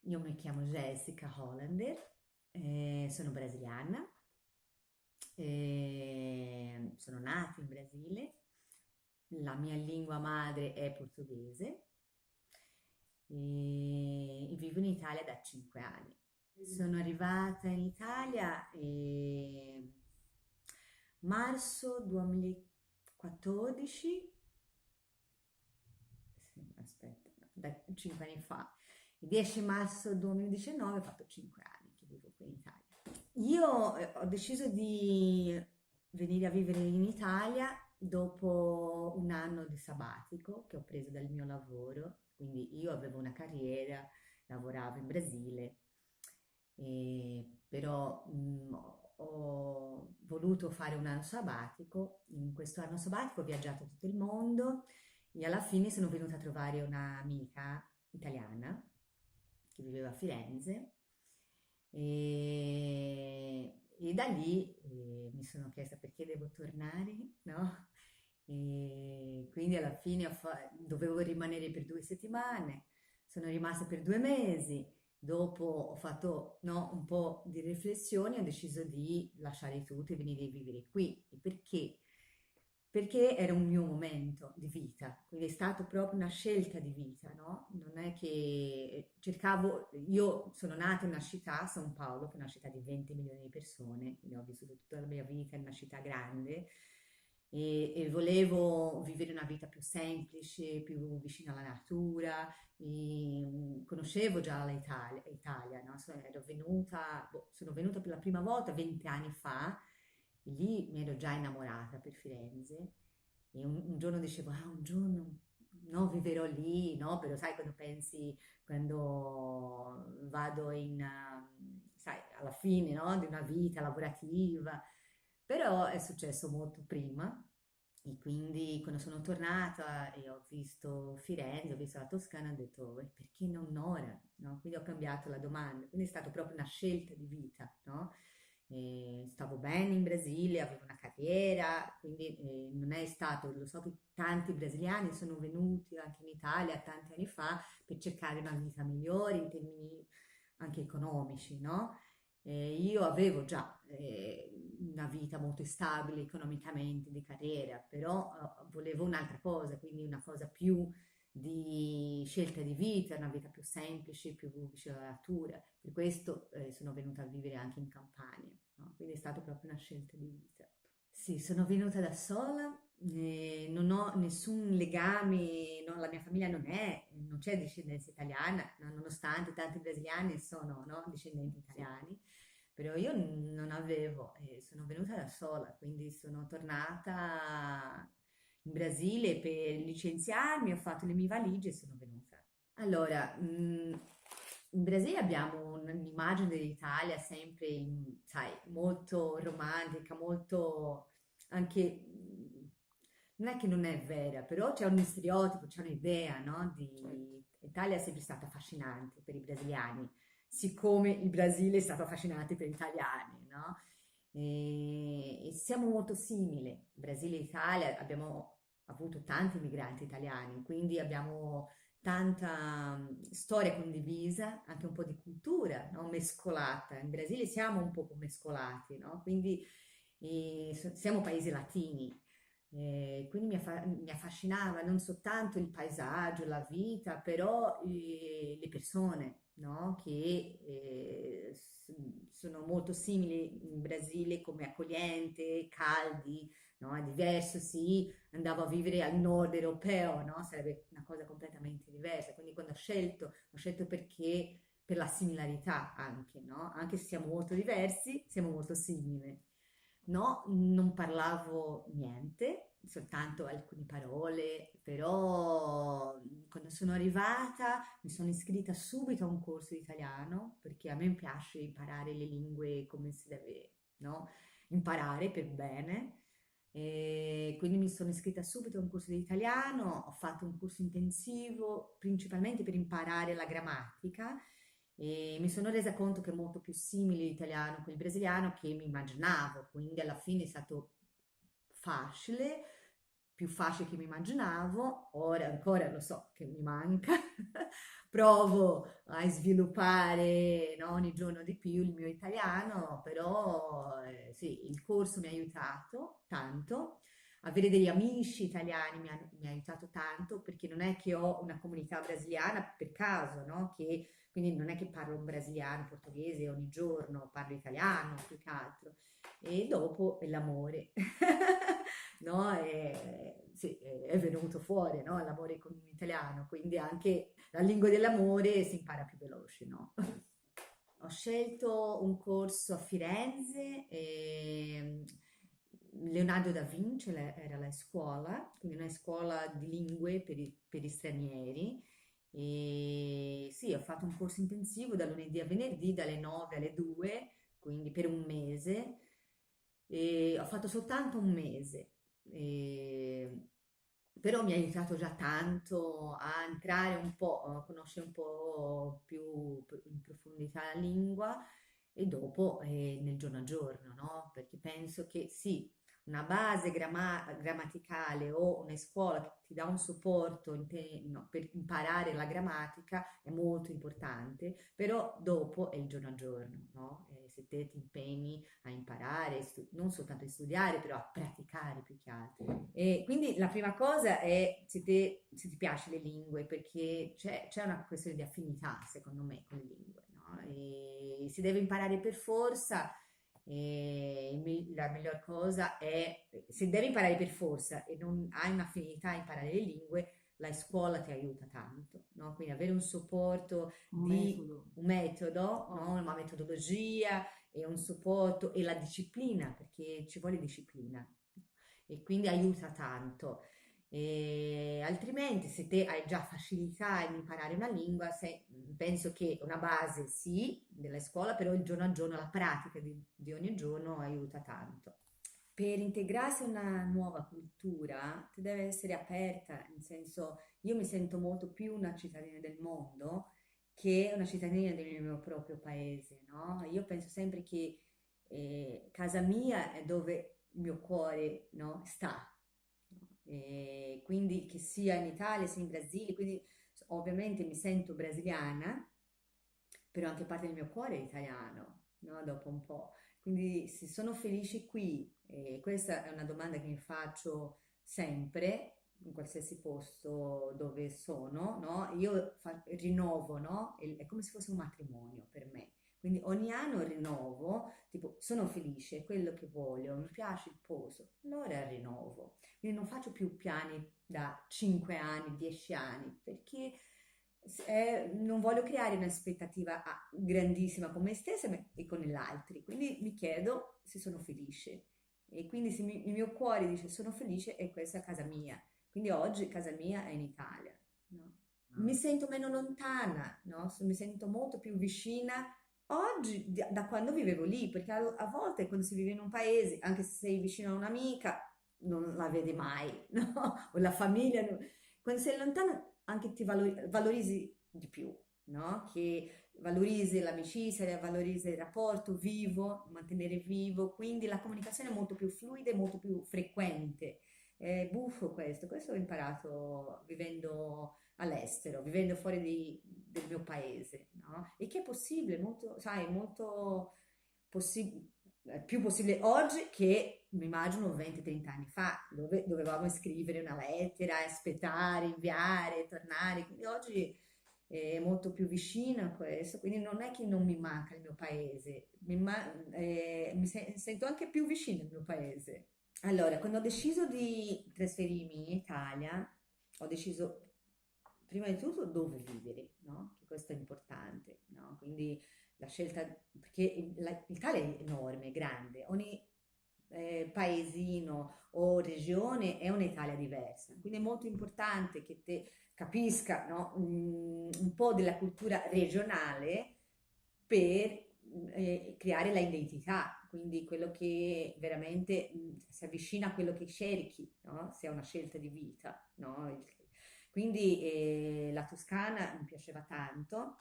Io mi chiamo Jessica Hollander, sono brasiliana, sono nata in Brasile, la mia lingua madre è portoghese e vivo in Italia da 5 anni. Sono arrivata in Italia marzo 2014, sì, aspetta, no, da 5 anni fa. Il 10 marzo 2019 ho fatto 5 anni che vivo qui in Italia. Io ho deciso di venire a vivere in Italia dopo un anno di sabbatico che ho preso dal mio lavoro, quindi io avevo una carriera, lavoravo in Brasile, però ho voluto fare un anno sabbatico. In questo anno sabbatico ho viaggiato tutto il mondo e alla fine sono venuta a trovare un'amica italiana che viveva a Firenze e da lì mi sono chiesta perché devo tornare, no? E quindi alla fine dovevo rimanere per 2 settimane, sono rimasta per 2 mesi, dopo ho fatto no, un po' di riflessioni e ho deciso di lasciare tutto e venire a vivere qui. E perché? Perché era un mio momento di vita, quindi è stata proprio una scelta di vita, no? Non è che cercavo, io sono nata in una città, San Paolo, che è una città di 20 milioni di persone, quindi ho vissuto tutta la mia vita in una città grande e volevo vivere una vita più semplice, più vicina alla natura. Conoscevo già l'Italia, no? Sono venuta per la prima volta 20 anni fa. Lì mi ero già innamorata per Firenze e un giorno dicevo, ah, un giorno no, viverò lì, no? Però sai, quando pensi, quando vado sai, alla fine, no? Di una vita lavorativa, però è successo molto prima e quindi quando sono tornata e ho visto Firenze, ho visto la Toscana, ho detto, perché non ora? No? Quindi ho cambiato la domanda, quindi è stata proprio una scelta di vita, no? Stavo bene in Brasile, avevo una carriera, quindi non è stato, lo so che tanti brasiliani sono venuti anche in Italia tanti anni fa per cercare una vita migliore in termini anche economici, no? Io avevo già una vita molto stabile economicamente, di carriera, però volevo un'altra cosa, quindi una cosa più di scelta di vita, una vita più semplice, più vicina alla natura. Per questo sono venuta a vivere anche in Campania, no? Quindi è stata proprio una scelta di vita. Sì, sono venuta da sola, non ho nessun legame, no, la mia famiglia non c'è discendenza italiana, no, nonostante tanti brasiliani sono, no, discendenti italiani, però io non avevo, sono venuta da sola, quindi sono tornata in Brasile per licenziarmi, ho fatto le mie valigie e sono venuta. Allora, in Brasile abbiamo un'immagine dell'Italia sempre, sai, molto romantica, molto anche, non è che non è vera, però c'è un stereotipo, c'è un'idea, no? L'Italia è sempre stata affascinante per i brasiliani, siccome il Brasile è stato affascinante per gli italiani, no? E siamo molto simili, Brasile e Italia, abbiamo avuto tanti migranti italiani, quindi abbiamo tanta storia condivisa, anche un po' di cultura, no? Mescolata. In Brasile siamo un po' mescolati, no? Quindi siamo paesi latini. Quindi mi affascinava non soltanto il paesaggio, la vita, però le persone, no? Che sono molto simili in Brasile come accogliente, caldi, no? È diverso, sì, andavo a vivere al nord europeo, no? Sarebbe una cosa completamente diversa. Quindi quando ho scelto perché per la similarità anche, no? Anche se siamo molto diversi, siamo molto simili. No, non parlavo niente, soltanto alcune parole, però quando sono arrivata mi sono iscritta subito a un corso di italiano perché a me piace imparare le lingue come si deve, no? Imparare per bene. E quindi mi sono iscritta subito a un corso di italiano, ho fatto un corso intensivo principalmente per imparare la grammatica e mi sono resa conto che è molto più simile l'italiano con il brasiliano che mi immaginavo, quindi alla fine è stato facile, più facile che mi immaginavo, ora ancora lo so che mi manca, provo a sviluppare, no, ogni giorno di più il mio italiano, però sì, il corso mi ha aiutato tanto. Avere degli amici italiani mi ha aiutato tanto perché non è che ho una comunità brasiliana per caso, no? Quindi non è che parlo brasiliano, portoghese ogni giorno, parlo italiano più che altro. E dopo l'amore, no? Sì, è venuto fuori, no? L'amore con un italiano, quindi anche la lingua dell'amore si impara più veloce, no? Ho scelto un corso a Firenze, Leonardo da Vinci era la scuola, quindi una scuola di lingue per gli stranieri. E sì, ho fatto un corso intensivo da lunedì a venerdì, dalle 9 alle 2, quindi per un mese. E ho fatto soltanto un mese. E però mi ha aiutato già tanto a entrare un po', a conoscere un po' più in profondità la lingua e dopo nel giorno a giorno, no? Perché penso che sì, una base grammaticale o una scuola che ti dà un supporto no, per imparare la grammatica è molto importante, però dopo è il giorno a giorno, no? Se te ti impegni a imparare, non soltanto a studiare, però a praticare più che altro. E quindi la prima cosa è se ti piace le lingue, perché c'è una questione di affinità, secondo me, con le lingue, no? E si deve imparare per forza. E la miglior cosa è, se devi imparare per forza e non hai un'affinità a imparare le lingue, la scuola ti aiuta tanto, no? Quindi avere un supporto Un di metodo. un metodo, no? Oh. Una metodologia e un supporto e la disciplina, perché ci vuole disciplina e quindi aiuta tanto. E altrimenti, se te hai già facilità in imparare una lingua, penso che una base sì della scuola, però il giorno a giorno, la pratica di ogni giorno aiuta tanto. Per integrarsi a una nuova cultura, ti deve essere aperta, nel senso, io mi sento molto più una cittadina del mondo che una cittadina del mio proprio paese, no? Io penso sempre che casa mia è dove il mio cuore, no, sta. E quindi che sia in Italia sia in Brasile, quindi ovviamente mi sento brasiliana, però anche parte del mio cuore è italiano, no? Dopo un po'. Quindi se sono felice qui, e questa è una domanda che mi faccio sempre, in qualsiasi posto dove sono, no? Io rinnovo, no? È come se fosse un matrimonio per me. Quindi ogni anno rinnovo, tipo sono felice, è quello che voglio, mi piace il posto, allora rinnovo. Quindi non faccio più piani da 5 anni, 10 anni, perché non voglio creare un'aspettativa grandissima con me stessa e con gli altri. Quindi mi chiedo se sono felice. E quindi se il mio cuore dice sono felice e questa è casa mia. Quindi oggi casa mia è in Italia, no? Mi sento meno lontana, no? Mi sento molto più vicina oggi da quando vivevo lì, perché a volte quando si vive in un paese, anche se sei vicino a un'amica, non la vedi mai, no? O la famiglia. Quando sei lontano anche ti valorizzi di più, no? Che valorizzi l'amicizia, valorizzi il rapporto vivo, mantenere vivo, quindi la comunicazione è molto più fluida e molto più frequente. È buffo questo ho imparato vivendo all'estero, vivendo fuori del mio paese, no? E che è possibile, molto, sai, molto più possibile oggi che mi immagino 20-30 anni fa, dove dovevamo scrivere una lettera, aspettare, inviare, tornare. Quindi oggi è molto più vicino a questo, quindi non è che non mi manca il mio paese, sento anche più vicino al mio paese. Allora, quando ho deciso di trasferirmi in Italia, ho deciso prima di tutto dove vivere, no? Che questo è importante, no? Quindi la scelta, perché l'Italia è enorme, è grande, ogni paesino o regione è un'Italia diversa, quindi è molto importante che te capisca, no? Un po' della cultura regionale per creare la identità, quindi quello che veramente si avvicina a quello che cerchi, no? Se è una scelta di vita, no? Quindi la Toscana mi piaceva tanto,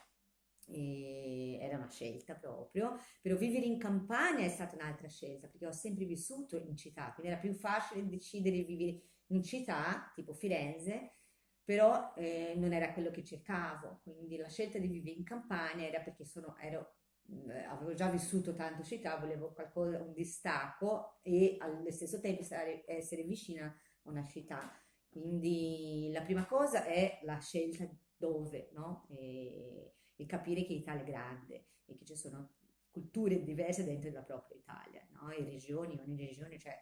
era una scelta proprio, però vivere in campagna è stata un'altra scelta, perché ho sempre vissuto in città, quindi era più facile decidere di vivere in città, tipo Firenze, però non era quello che cercavo, quindi la scelta di vivere in campagna era perché avevo già vissuto tanto città, volevo qualcosa, un distacco e allo stesso tempo essere vicina a una città. Quindi la prima cosa è la scelta dove, no? E capire che l'Italia è grande e che ci sono culture diverse dentro la propria Italia, no? E regioni, ogni regione c'è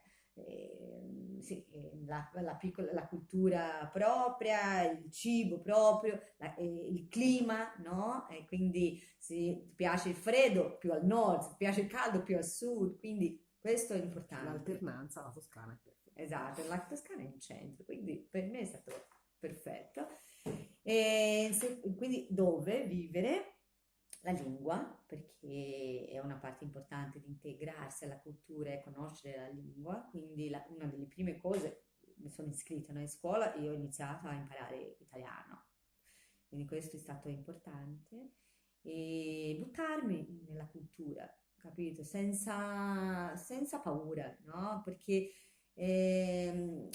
sì, la cultura propria, il cibo proprio, il clima, no? E quindi se ti piace il freddo più al nord, se ti piace il caldo più al sud, quindi questo è importante. L'alternanza, la Toscana è perfetta. Esatto, la Toscana è in centro, quindi per me è stato perfetto. Quindi dove vivere? La lingua, perché è una parte importante di integrarsi alla cultura e conoscere la lingua, quindi una delle prime cose, mi sono iscritta in scuola e ho iniziato a imparare italiano, quindi questo è stato importante, e buttarmi nella cultura, capito? Senza paura, no? Perché ehm,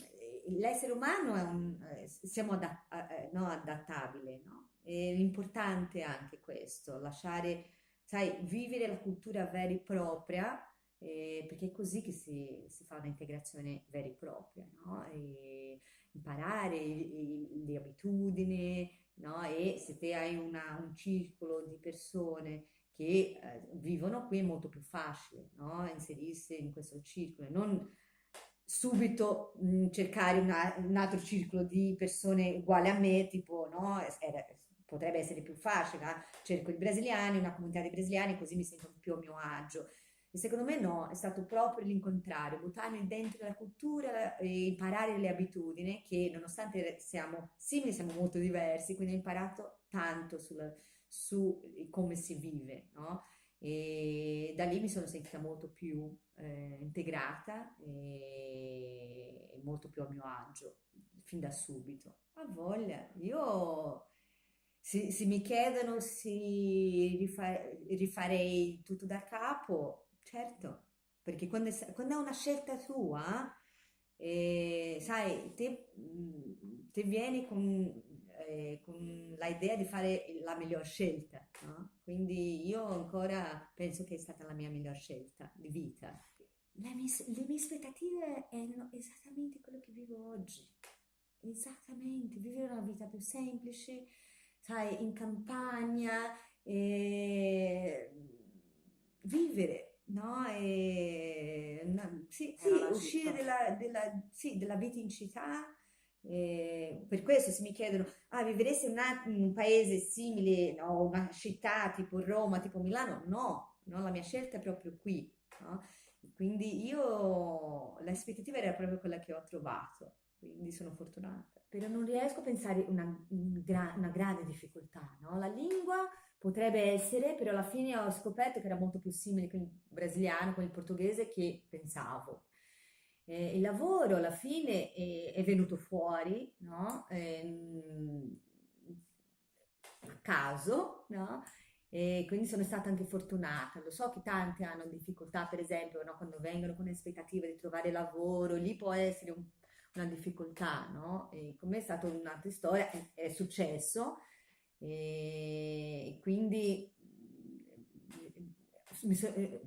l'essere umano siamo no, adattabili, no? E l'importante è anche questo, lasciare, sai, vivere la cultura vera e propria, perché è così che si fa un'integrazione vera e propria, no? E imparare le abitudini, no? E se te hai un circolo di persone che vivono qui è molto più facile, no? Inserirsi in questo circolo, non subito cercare un altro circolo di persone uguali a me, tipo, no? Potrebbe essere più facile, no? Cerco i brasiliani, una comunità di brasiliani, così mi sento più a mio agio. E secondo me no, è stato proprio l'incontrario, buttarmi dentro la cultura e imparare le abitudini che nonostante siamo simili, siamo molto diversi, quindi ho imparato tanto su come si vive, no? E da lì mi sono sentita molto più integrata e molto più a mio agio fin da subito. A voglia, io se mi chiedono se rifarei tutto da capo, certo, perché quando è una scelta tua, sai, te vieni con l'idea di fare la miglior scelta, no? Quindi io ancora penso che è stata la mia miglior scelta di vita. Le mie aspettative erano esattamente quello che vivo oggi. Esattamente, vivere una vita più semplice, sai, in campagna, e vivere, no? Sì, Era sì, la uscire città. sì, della vita in città. Per questo se mi chiedono, vivresti in un paese simile, no? Una città tipo Roma, tipo Milano? No, no, la mia scelta è proprio qui, no? Quindi l'aspettativa era proprio quella che ho trovato, quindi sono fortunata. Però non riesco a pensare una grande difficoltà, no? La lingua potrebbe essere, però alla fine ho scoperto che era molto più simile con il brasiliano, con il portoghese che pensavo. Il lavoro alla fine è venuto fuori, no? A caso, no? E quindi sono stata anche fortunata. Lo so che tanti hanno difficoltà, per esempio, no? Quando vengono con aspettative di trovare lavoro, lì può essere una difficoltà, no? E come è stata un'altra storia, è successo e quindi mi, so- eh,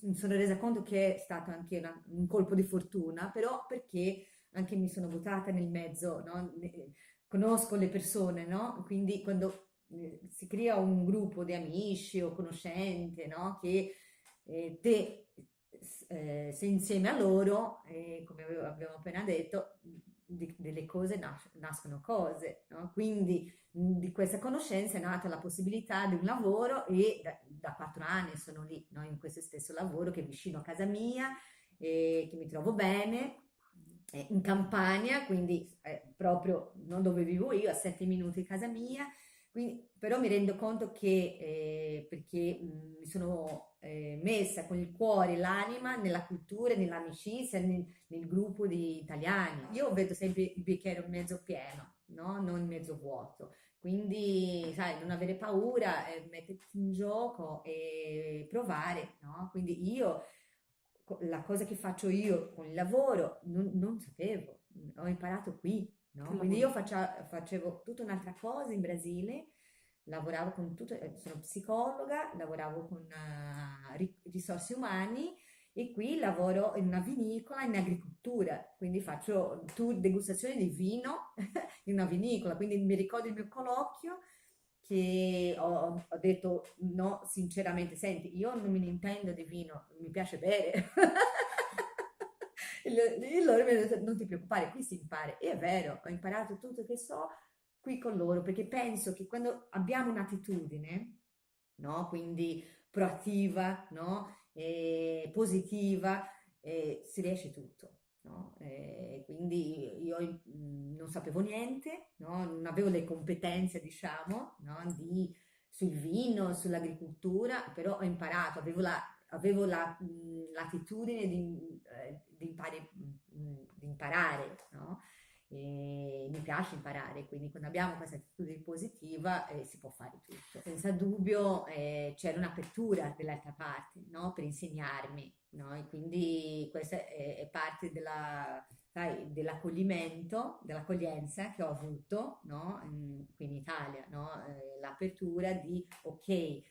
mi sono resa conto che è stato anche un colpo di fortuna, però perché anche mi sono buttata nel mezzo, no? Conosco le persone, no? Quindi quando si crea un gruppo di amici o conoscenti, no? Che te sei insieme a loro, come abbiamo appena detto, delle cose nascono cose, no? Quindi di questa conoscenza è nata la possibilità di un lavoro e da 4 anni sono lì, no? In questo stesso lavoro che è vicino a casa mia, che mi trovo bene in campagna, quindi proprio non dove vivo io, a 7 minuti di casa mia, però mi rendo conto che perché mi sono messa con il cuore e l'anima nella cultura, nell'amicizia, nel gruppo di italiani. Io vedo sempre il bicchiere mezzo pieno, no? Non mezzo vuoto. Quindi, sai, non avere paura, metterti in gioco e provare, no? Quindi la cosa che faccio io con il lavoro non sapevo, ho imparato qui. no? Che Quindi io lavoro? facevo tutta un'altra cosa in Brasile, lavoravo con tutto, sono psicologa, lavoravo con risorse umani e qui lavoro in una vinicola in agricoltura, quindi faccio tour degustazione di vino in una vinicola, quindi mi ricordo il mio colloquio che ho detto no, sinceramente, senti, io non me ne intendo di vino, mi piace bere. E loro mi hanno detto, non ti preoccupare, qui si impara. E è vero, ho imparato tutto che so qui con loro, perché penso che quando abbiamo un'attitudine, no? Quindi proattiva, no? E positiva, si riesce tutto. No? Quindi io non sapevo niente, no? Non avevo le competenze, diciamo, no? Sul vino, sull'agricoltura, però ho imparato, l'attitudine di imparare, no? E mi piace imparare, quindi quando abbiamo questa attitudine positiva si può fare tutto. Senza dubbio c'era un'apertura dall'altra parte, no? Per insegnarmi, no? E quindi questa è parte sai, dell'accoglimento, dell'accoglienza che ho avuto, no? Qui in Italia, no? L'apertura di ok,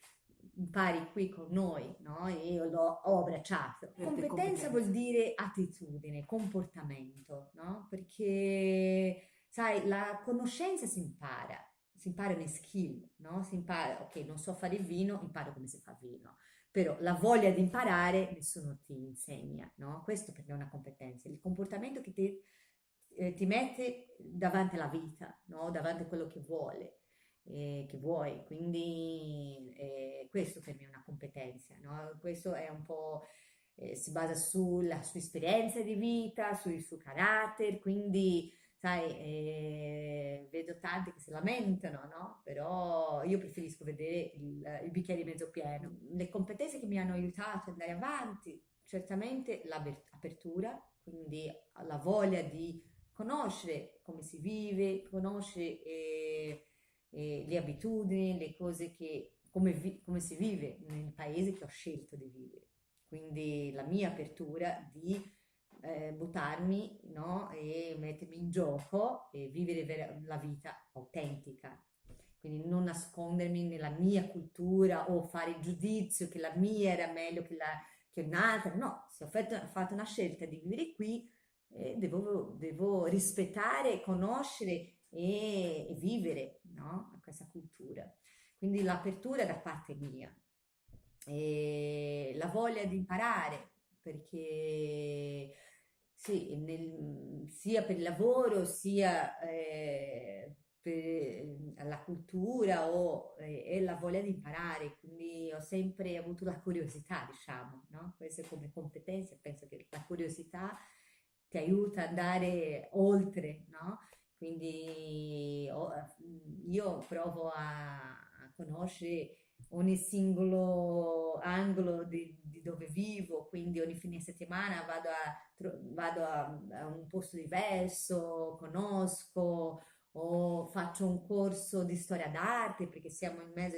impari qui con noi, no? E io ho abbracciato. Per te Competenza vuol competenza. dire attitudine, comportamento, no? Perché, sai, la conoscenza si impara le skill, no? Si impara, ok, non so fare il vino, imparo come si fa il vino. Però la voglia di imparare nessuno ti insegna, no? Questo perché è una competenza. Il comportamento che ti mette davanti alla vita, no? Davanti a quello che vuoi. Quindi questo per me è una competenza, no? Questo è un po', si basa sulla sua esperienza di vita, sul suo carattere, quindi sai, vedo tanti che si lamentano, no? Però io preferisco vedere il bicchiere mezzo pieno. Le competenze che mi hanno aiutato ad andare avanti, certamente l'apertura, quindi la voglia di conoscere come si vive, conoscere le abitudini, le cose che, come si vive nel paese che ho scelto di vivere. Quindi la mia apertura di buttarmi, no? E mettermi in gioco e vivere la vita autentica. Quindi non nascondermi nella mia cultura o fare giudizio che la mia era meglio che un'altra. No, se ho fatto una scelta di vivere qui, devo rispettare, conoscere e vivere, no? Questa cultura. Quindi l'apertura da parte mia e la voglia di imparare, perché sì, sia per il lavoro sia per la cultura e la voglia di imparare, quindi ho sempre avuto la curiosità, diciamo, no? Queste come competenze, penso che la curiosità ti aiuta ad andare oltre, no? Quindi io provo a conoscere ogni singolo angolo di dove vivo, quindi ogni fine settimana vado a un posto diverso, conosco o faccio un corso di storia d'arte perché siamo in mezzo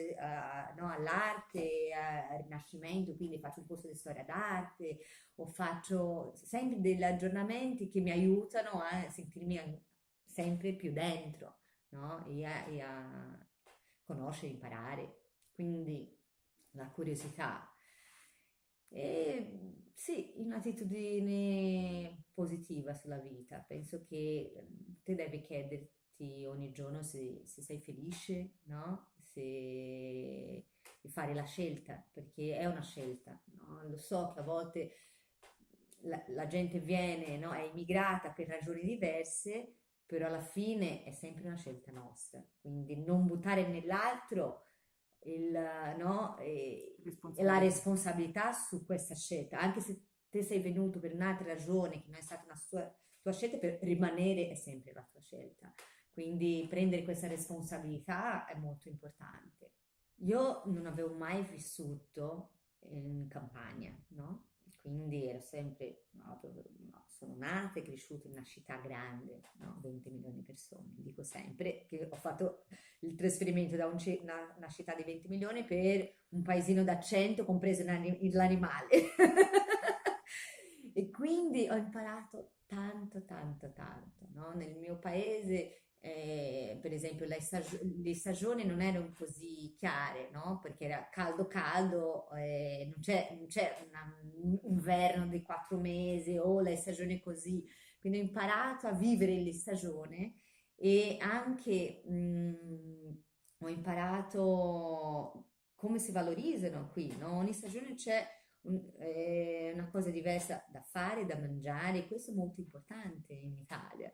no, all'arte, al Rinascimento, quindi faccio un corso di storia d'arte o faccio sempre degli aggiornamenti che mi aiutano a sentirmi sempre più dentro, no? E a conoscere, imparare. Quindi la curiosità. E sì, un'attitudine positiva sulla vita. Penso che te devi chiederti ogni giorno se sei felice, no? Se di fare la scelta, perché è una scelta, no? Lo so che a volte la gente viene, no? È immigrata per ragioni diverse, però alla fine è sempre una scelta nostra. Quindi non buttare nell'altro il, no? E la Responsabilità. responsabilità su questa scelta, anche se te sei venuto per un'altra ragione che non è stata una tua scelta, per rimanere è sempre la tua scelta. Quindi prendere questa responsabilità è molto importante. Io non avevo mai vissuto in campagna, no? Quindi ero sempre, no, sono nata e cresciuta in una città grande, no? 20 milioni di persone. Dico sempre che ho fatto il trasferimento da una città di 20 milioni per un paesino da 100, compreso l'animale. E quindi ho imparato tanto, tanto, tanto. no? Nel mio paese, per esempio, le stagioni non erano così chiare, no? Perché era caldo caldo, non c'è un inverno di 4 mesi o le stagioni così. Quindi ho imparato a vivere le stagioni e anche ho imparato come si valorizzano qui, no? Ogni stagione c'è una cosa diversa da fare, da mangiare, questo è molto importante in Italia.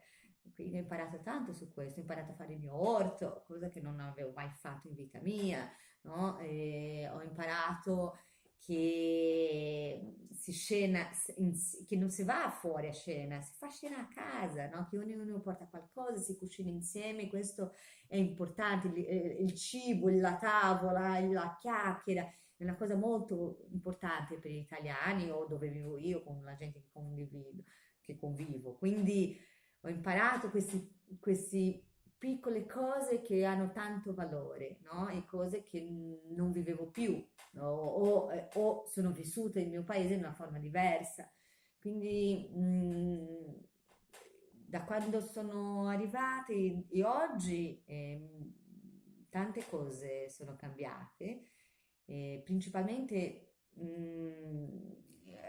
Quindi ho imparato tanto su questo, ho imparato a fare il mio orto, cosa che non avevo mai fatto in vita mia, no? E ho imparato che si scena, che non si va fuori a cena, si fa cena a casa, no? Che ognuno porta qualcosa, si cucina insieme, questo è importante, il cibo, la tavola, la chiacchiera, è una cosa molto importante per gli italiani o dove vivo io con la gente che convivo. Quindi ho imparato queste piccole cose che hanno tanto valore, no? E cose che non vivevo più, no? O sono vissute nel mio paese in una forma diversa. Quindi da quando sono arrivata e oggi tante cose sono cambiate, principalmente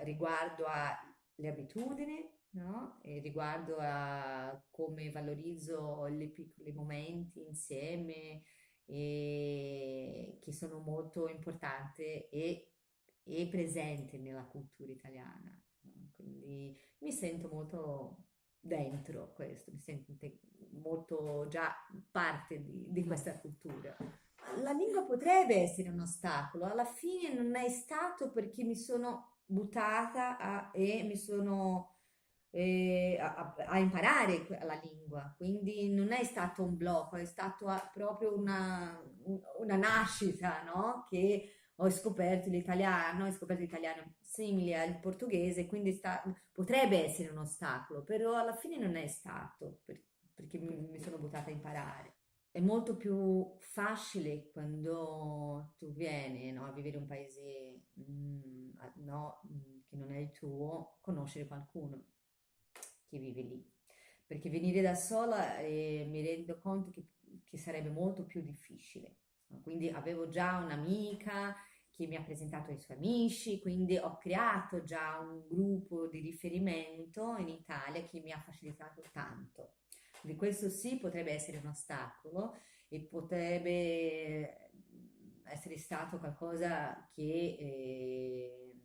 riguardo alle abitudini, no? E riguardo a come valorizzo i piccoli momenti insieme, che sono molto importanti e presenti nella cultura italiana, no? Quindi mi sento molto dentro questo, mi sento molto già parte di questa cultura. La lingua potrebbe essere un ostacolo, alla fine non è stato perché mi sono buttata e mi sono a imparare la lingua, quindi non è stato un blocco, è stato proprio una nascita, no? Che ho scoperto l'italiano simile al portoghese, quindi potrebbe essere un ostacolo, però alla fine non è stato perché mi sono buttata a imparare. È molto più facile quando tu vieni, no, a vivere in un paese no, che non è il tuo, conoscere qualcuno che vive lì. Perché venire da sola mi rendo conto che sarebbe molto più difficile, no? Quindi avevo già un'amica che mi ha presentato ai suoi amici, quindi ho creato già un gruppo di riferimento in Italia che mi ha facilitato tanto. Di questo sì potrebbe essere un ostacolo e potrebbe essere stato qualcosa che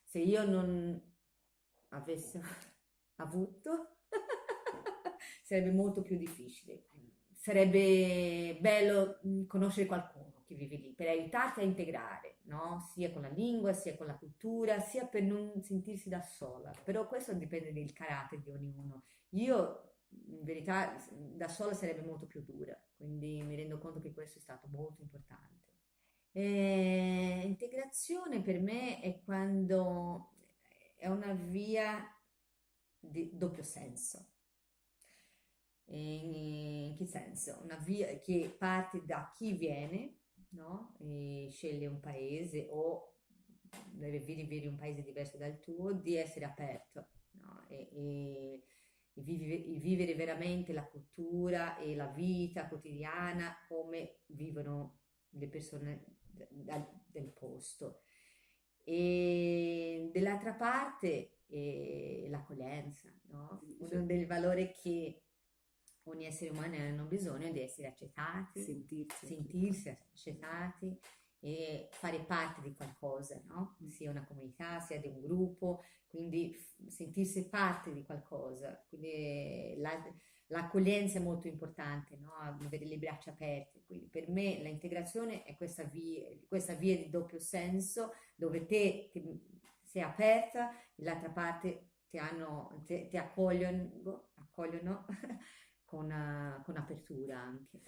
se io non avessi avuto sarebbe molto più difficile. Sarebbe bello conoscere qualcuno che vive lì per aiutarti a integrare, no? Sia con la lingua, sia con la cultura, sia per non sentirsi da sola. Però questo dipende dal carattere di ognuno. Io in verità da sola sarebbe molto più dura, quindi mi rendo conto che questo è stato molto importante. Integrazione per me è quando è una via di doppio senso. In che senso? Una via che parte da chi viene, no? E sceglie un paese o deve vivere un paese diverso dal tuo, di essere aperto, no? E vivere veramente la cultura e la vita quotidiana come vivono le persone del posto. E dall'altra parte l'accoglienza, no? Uno dei valori che ogni essere umano hanno bisogno di essere accettati, sentirsi accettati e fare parte di qualcosa, no? Sia una comunità, sia di un gruppo, quindi sentirsi parte di qualcosa. Quindi l'accoglienza è molto importante, no? Avere le braccia aperte. Quindi per me l'integrazione è questa via di doppio senso dove te che sei aperta e l'altra parte ti accogliono con apertura anche.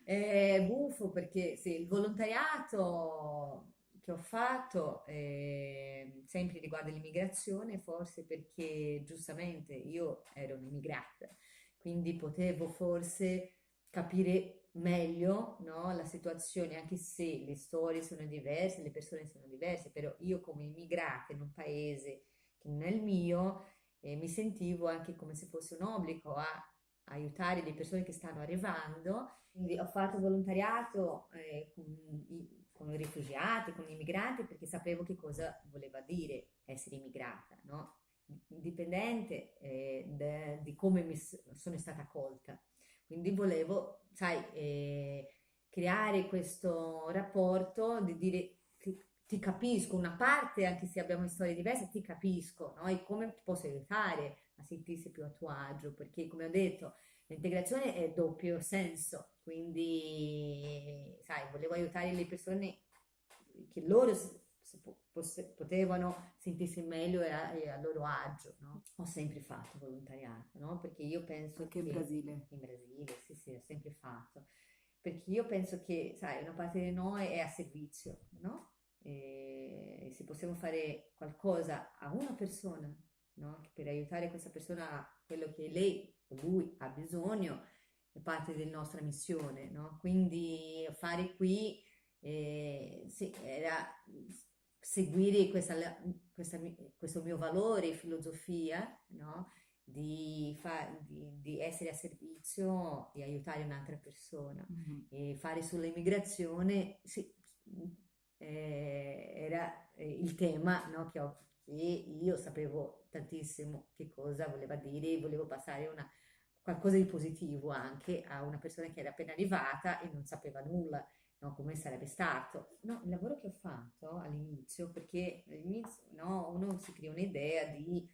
È buffo perché sì, il volontariato che ho fatto sempre riguarda l'immigrazione, forse perché giustamente io ero un'immigrata, quindi potevo forse capire meglio, no, la situazione, anche se le storie sono diverse, le persone sono diverse, però io come immigrata in un paese che non è il mio, mi sentivo anche come se fosse un obbligo aiutare le persone che stanno arrivando. Quindi ho fatto volontariato con i rifugiati, con gli immigranti, perché sapevo che cosa voleva dire essere immigrata, no? Indipendente di come sono stata accolta. Quindi volevo, sai, creare questo rapporto di dire ti capisco, una parte, anche se abbiamo storie diverse, ti capisco, no? E come ti posso aiutare a sentirsi più a tuo agio, perché come ho detto, l'integrazione è doppio senso, quindi, sai, volevo aiutare le persone che loro potevano sentirsi meglio e a loro agio, no? Ho sempre fatto volontariato, no? Perché io penso Anche in che Brasile. in Brasile, sì, sì, ho sempre fatto, perché io penso che, sai, una parte di noi è a servizio, no? E se possiamo fare qualcosa a una persona, no? Che per aiutare questa persona a quello che lei o lui ha bisogno, è parte della nostra missione, no? Quindi fare qui, sì, era seguire questo mio valore, filosofia, no? Di essere a servizio e aiutare un'altra persona. Mhm. E fare sull'immigrazione, sì, era il tema, no, che io sapevo tantissimo che cosa voleva dire e volevo passare qualcosa di positivo anche a una persona che era appena arrivata e non sapeva nulla, no, come sarebbe stato. No, il lavoro che ho fatto all'inizio, perché all'inizio, no, uno si crea un'idea di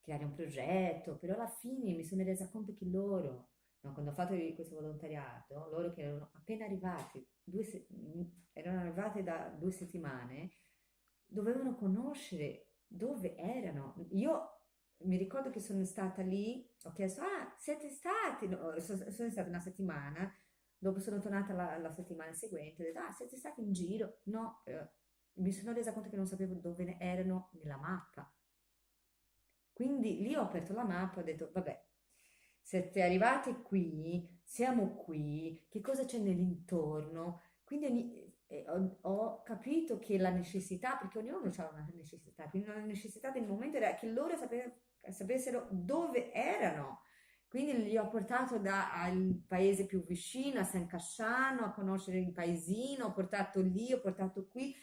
creare un progetto, però alla fine mi sono resa conto che loro, no, quando ho fatto questo volontariato, loro che erano appena arrivati, erano arrivati da 2 settimane, dovevano conoscere dove erano. Io mi ricordo che sono stata lì, ho chiesto, ah, siete stati? No, sono stata una settimana, dopo sono tornata la settimana seguente, ho detto, ah, siete stati in giro? No, mi sono resa conto che non sapevo dove erano nella mappa. Quindi lì ho aperto la mappa e ho detto, vabbè, siete arrivati qui, siamo qui, che cosa c'è nell'intorno? Quindi ho capito che la necessità, perché ognuno ha una necessità, quindi la necessità del momento era che loro sapessero dove erano. Quindi li ho portato al paese più vicino, a San Casciano, a conoscere il paesino, ho portato lì, ho portato qui,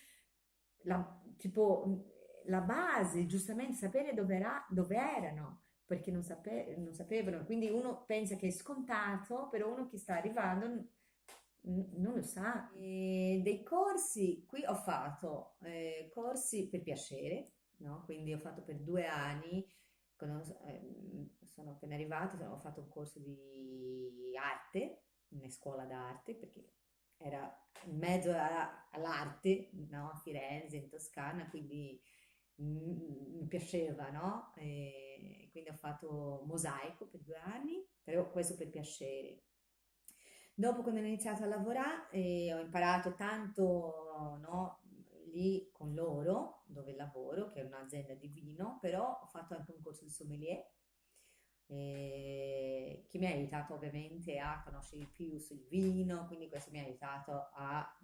tipo la base, giustamente sapere dove erano, perché non sapevano. Quindi uno pensa che è scontato, però uno che sta arrivando non lo sa. E dei corsi, qui ho fatto corsi per piacere, no? Quindi ho fatto per 2 anni, sono appena arrivata, ho fatto un corso di arte, una scuola d'arte, perché era in mezzo all'arte, no? A Firenze, in Toscana, quindi mi piaceva, no? E quindi ho fatto mosaico per 2 anni, però questo per piacere. Dopo, quando ho iniziato a lavorare, ho imparato tanto, no, lì con loro, dove lavoro, che è un'azienda di vino, però ho fatto anche un corso di sommelier, che mi ha aiutato ovviamente a conoscere di più sul vino, quindi questo mi ha aiutato a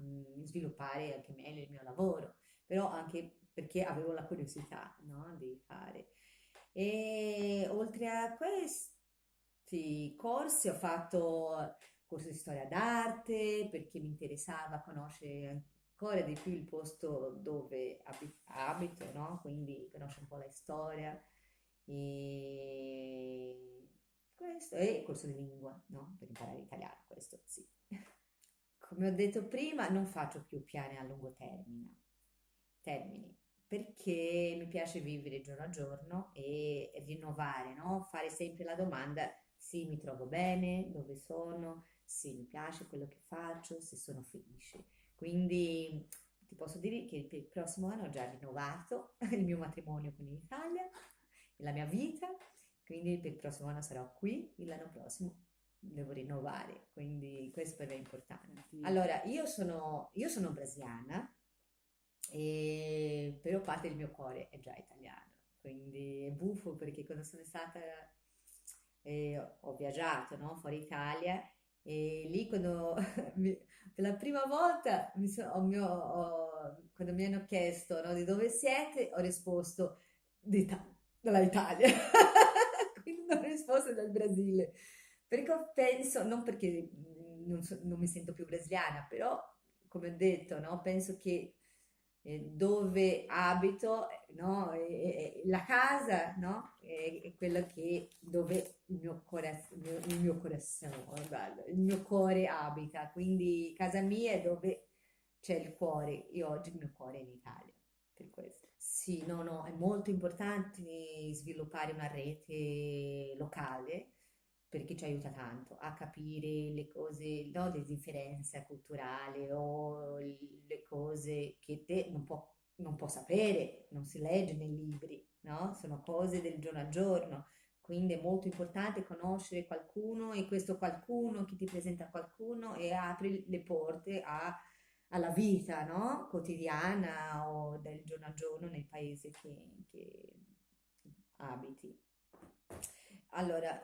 sviluppare anche meglio il mio lavoro, però anche perché avevo la curiosità, no, di fare. E oltre a questi corsi ho fatto corso di storia d'arte perché mi interessava conoscere ancora di più il posto dove abito, no? Quindi conoscere un po' la storia e questo è il corso di lingua, no? Per imparare l'italiano, questo sì. Come ho detto prima, non faccio più piani a lungo termini, perché mi piace vivere giorno a giorno e rinnovare, no? Fare sempre la domanda, sì, mi trovo bene, dove sono, sì, mi piace quello che faccio, se sono felice. Quindi ti posso dire che per il prossimo anno ho già rinnovato il mio matrimonio con l'Italia e la mia vita, quindi per il prossimo anno sarò qui e l'anno prossimo devo rinnovare, quindi questo per me è importante. Sì. Allora, io sono brasiliana, però parte del mio cuore è già italiano, quindi è buffo perché quando sono stata, ho viaggiato, no, fuori Italia e lì quando, per la prima volta, quando mi hanno chiesto, no, di dove siete, ho risposto dall'Italia, quindi non ho risposto dal Brasile. Perché penso, non perché non mi sento più brasiliana, però come ho detto, no, penso che dove abito, no, la casa, no, è quella che dove il mio coração, guarda, il mio cuore abita, quindi casa mia è dove c'è il cuore. Io oggi il mio cuore è in Italia, per questo. Sì, no, no, è molto importante sviluppare una rete locale perché ci aiuta tanto a capire le cose, no, le differenze culturali o le cose che te non può sapere, non si legge nei libri, no? Sono cose del giorno al giorno. Quindi è molto importante conoscere qualcuno e questo qualcuno che ti presenta qualcuno e apri le porte alla vita, no? Quotidiana o del giorno al giorno nel paese che abiti. Allora,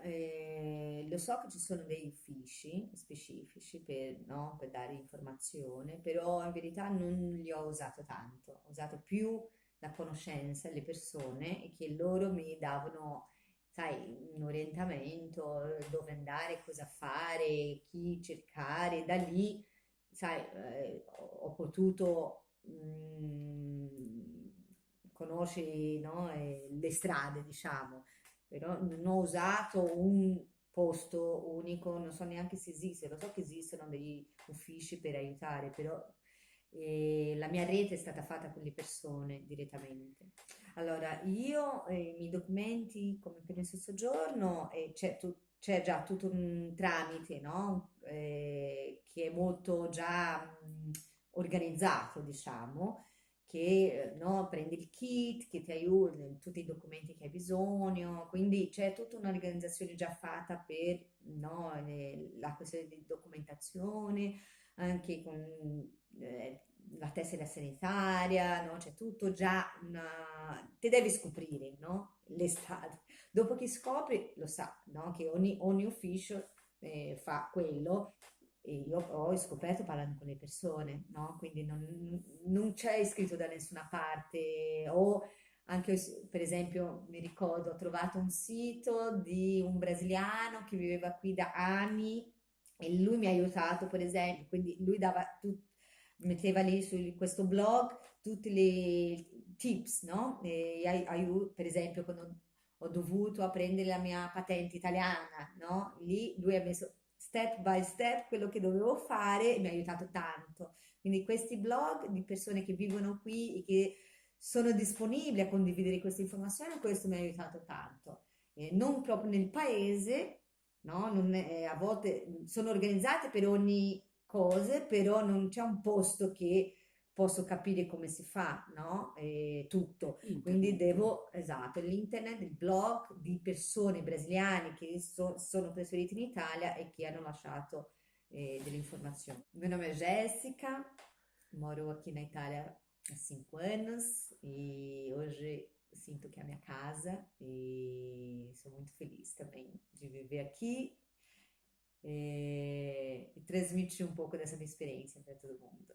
lo so che ci sono dei uffici specifici per, no, per dare informazione, però in verità non li ho usato tanto, ho usato più la conoscenza, le persone e che loro mi davano, sai, un orientamento, dove andare, cosa fare, chi cercare, da lì, sai, ho potuto conoscere, no, le strade, diciamo, però non ho usato un posto unico, non so neanche se esiste, lo so che esistono degli uffici per aiutare, però la mia rete è stata fatta con le persone direttamente. Allora, io i miei documenti come permesso di soggiorno c'è già tutto un tramite, no? Che è molto già organizzato, diciamo, che no, prendi il kit che ti aiuta, tutti i documenti che hai bisogno, quindi c'è tutta un'organizzazione già fatta per no, la questione di documentazione, anche con la tessera sanitaria, no? C'è tutto già te devi scoprire, no? Le strade. Dopo che scopri, lo sa, no? Che ogni ufficio fa quello e io ho scoperto parlando con le persone, no? Quindi non c'è scritto da nessuna parte o anche per esempio mi ricordo ho trovato un sito di un brasiliano che viveva qui da anni e lui mi ha aiutato per esempio, quindi lui metteva lì su questo blog tutti le tips, no? Per esempio quando ho dovuto apprendere la mia patente italiana, no? Lì lui ha messo step by step quello che dovevo fare e mi ha aiutato tanto. Quindi questi blog di persone che vivono qui e che sono disponibili a condividere queste informazioni, questo mi ha aiutato tanto. Non proprio nel paese, no? A volte sono organizzate per ogni cosa, però non c'è un posto che posso capire come si fa, no? Tutto. Quindi Internet. devo, esatto, l'internet, il blog di persone brasiliane che sono trasferite in Italia e che hanno lasciato delle informazioni. Il mio nome è Jéssica, moro aqui na Itália há 5 anos e hoje sinto que é a minha casa e sou muito feliz também de viver aqui e transmitir um pouco dessa minha experiência para todo mundo.